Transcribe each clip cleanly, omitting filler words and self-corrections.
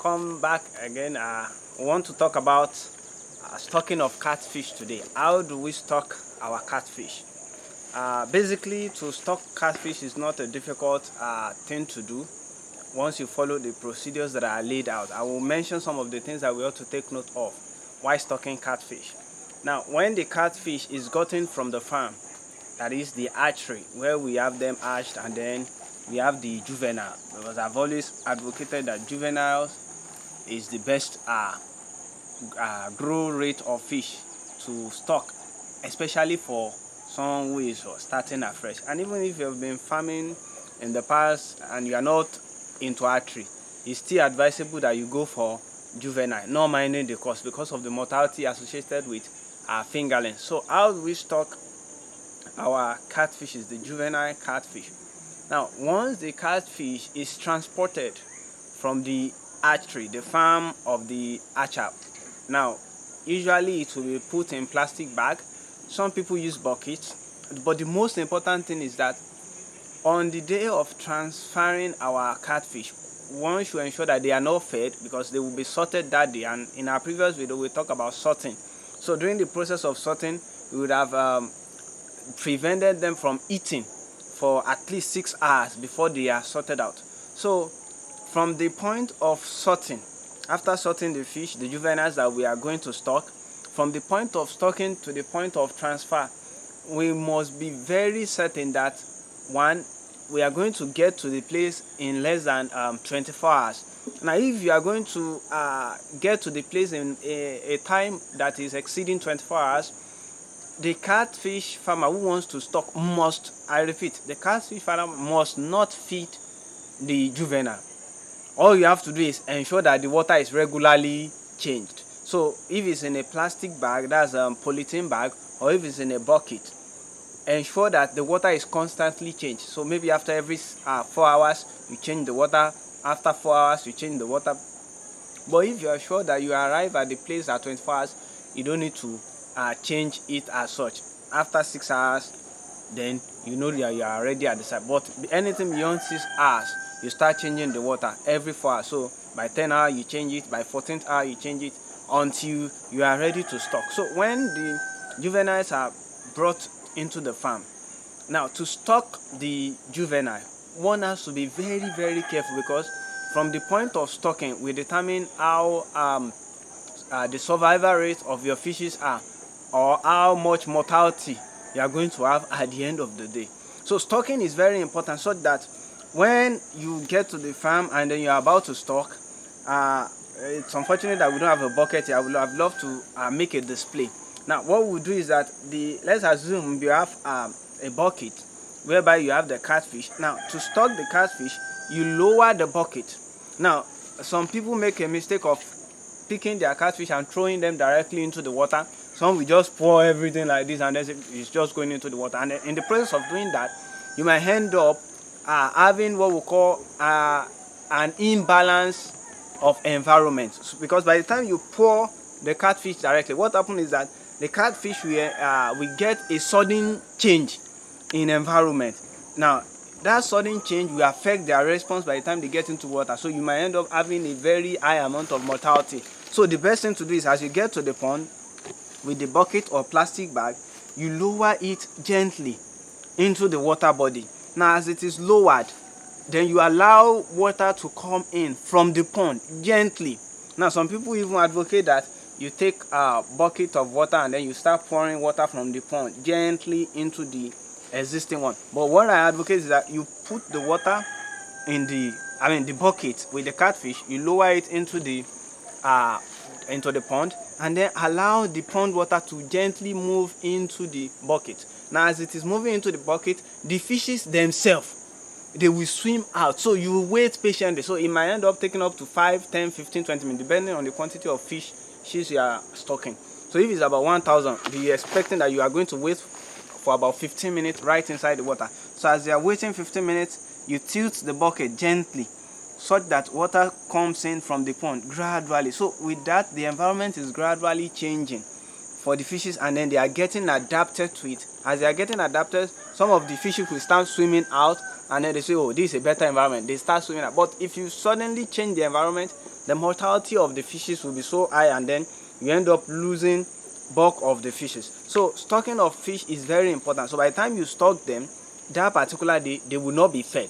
welcome back again. We want to talk about stocking of catfish today. How do we stock our catfish? Basically, to stock catfish is not a difficult thing to do once you follow the procedures that are laid out. I will mention some of the things that we ought to take note of while stocking catfish. Now, when the catfish is gotten from the farm, that is the hatchery, where we have them hatched, and then we have the juvenile, because I've always advocated that juveniles is the best grow rate of fish to stock, especially for someone who is starting afresh. And even if you have been farming in the past and you are not into hatchery, it's still advisable that you go for juvenile, not minding the cost because of the mortality associated with fingerlings. So how do we stock our catfish? Is the juvenile catfish. Now, once the catfish is transported from the hatchery, the farm of the hatcher, now usually it will be put in plastic bag. Some people use buckets, but the most important thing is that on the day of transferring our catfish, one should ensure that they are not fed, because they will be sorted that day. And in our previous video, we talk about sorting. So during the process of sorting, we would have prevented them from eating for at least 6 hours before they are sorted out. So from the point of sorting, after sorting the fish, the juveniles that we are going to stock, from the point of stocking to the point of transfer, we must be very certain that one, we are going to get to the place in less than 24 hours. Now, if you are going to get to the place in a time that is exceeding 24 hours, the catfish farmer who wants to stock must, I repeat, the catfish farmer must not feed the juvenile. All you have to do is ensure that the water is regularly changed. So if it's in a plastic bag, that's a polythene bag, or if it's in a bucket, ensure that the water is constantly changed. So maybe after every 4 hours, you change the water. After 4 hours, you change the water. But if you are sure that you arrive at the place at 24 hours, you don't need to change it as such. After 6 hours, then you know that you are already at the site. But anything beyond 6 hours, you start changing the water every 4 hours. So by 10 hours, you change it. By 14th hour, you change it until you are ready to stock. So when the juveniles are brought into the farm, now to stock the juvenile, one has to be very, very careful, because from the point of stocking, we determine how the survival rate of your fishes are, or how much mortality you are going to have at the end of the day. So stocking is very important, so that when you get to the farm and then you are about to stock, it's unfortunate that we don't have a bucket here. I would have loved to make a display. Now what we'll do is that let's assume you have a bucket whereby you have the catfish. Now to stock the catfish, you lower the bucket. Now some people make a mistake of picking their catfish and throwing them directly into the water. Some will just pour everything like this and then it's just going into the water. And in the process of doing that, you might end up having what we call an imbalance of environment. Because by the time you pour the catfish directly, what happens is that the catfish will get a sudden change in environment. Now that sudden change will affect their response by the time they get into water. So you might end up having a very high amount of mortality. So the best thing to do is, as you get to the pond with the bucket or plastic bag, you lower it gently into the water body. Now as it is lowered, then you allow water to come in from the pond gently. Now some people even advocate that you take a bucket of water and then you start pouring water from the pond gently into the existing one. But what I advocate is that you put the water in the bucket with the catfish, you lower it into the pond, and then allow the pond water to gently move into the bucket. Now as it is moving into the bucket, the fishes themselves, they will swim out. So you wait patiently. So it might end up taking up to 5, 10, 15, 20 minutes, depending on the quantity of fish you are stocking. So if it's about 1,000, be expecting that you are going to wait for about 15 minutes right inside the water. So as you are waiting 15 minutes, you tilt the bucket gently, such that water comes in from the pond gradually. So with that, the environment is gradually changing for the fishes, and then they are getting adapted to it. As they are getting adapted, some of the fishes will start swimming out, and then they say, oh, this is a better environment. They start swimming out. But if you suddenly change the environment, the mortality of the fishes will be so high, and then you end up losing bulk of the fishes. So stocking of fish is very important. So by the time you stock them, that particular day they will not be fed.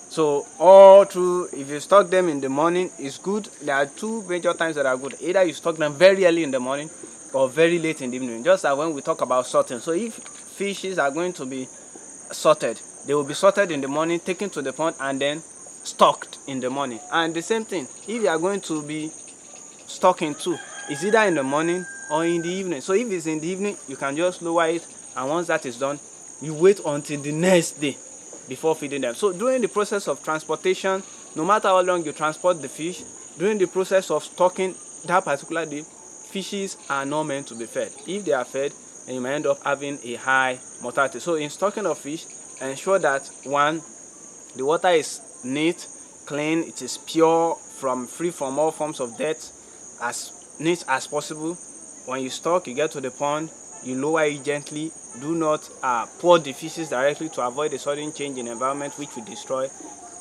So all through, if you stock them in the morning, it's good. There are two major times that are good. Either you stock them very early in the morning or very late in the evening. Just like when we talk about sorting. So if fishes are going to be sorted, they will be sorted in the morning, taken to the pond, and then stocked in the morning. And the same thing, if you are going to be stocking too, it's either in the morning or in the evening. So if it's in the evening, you can just lower it, and once that is done, you wait until the next day before feeding them. So during the process of transportation, no matter how long you transport the fish, during the process of stocking that particular day, fishes are not meant to be fed. If they are fed, then you might end up having a high mortality. So in stocking of fish, ensure that one, the water is neat, clean, it is pure, free from all forms of dirt, as neat as possible. When you stock, you get to the pond, you lower it gently. Do not pour the fishes directly to avoid a sudden change in environment which will destroy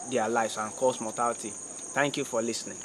their lives and cause mortality. Thank you for listening.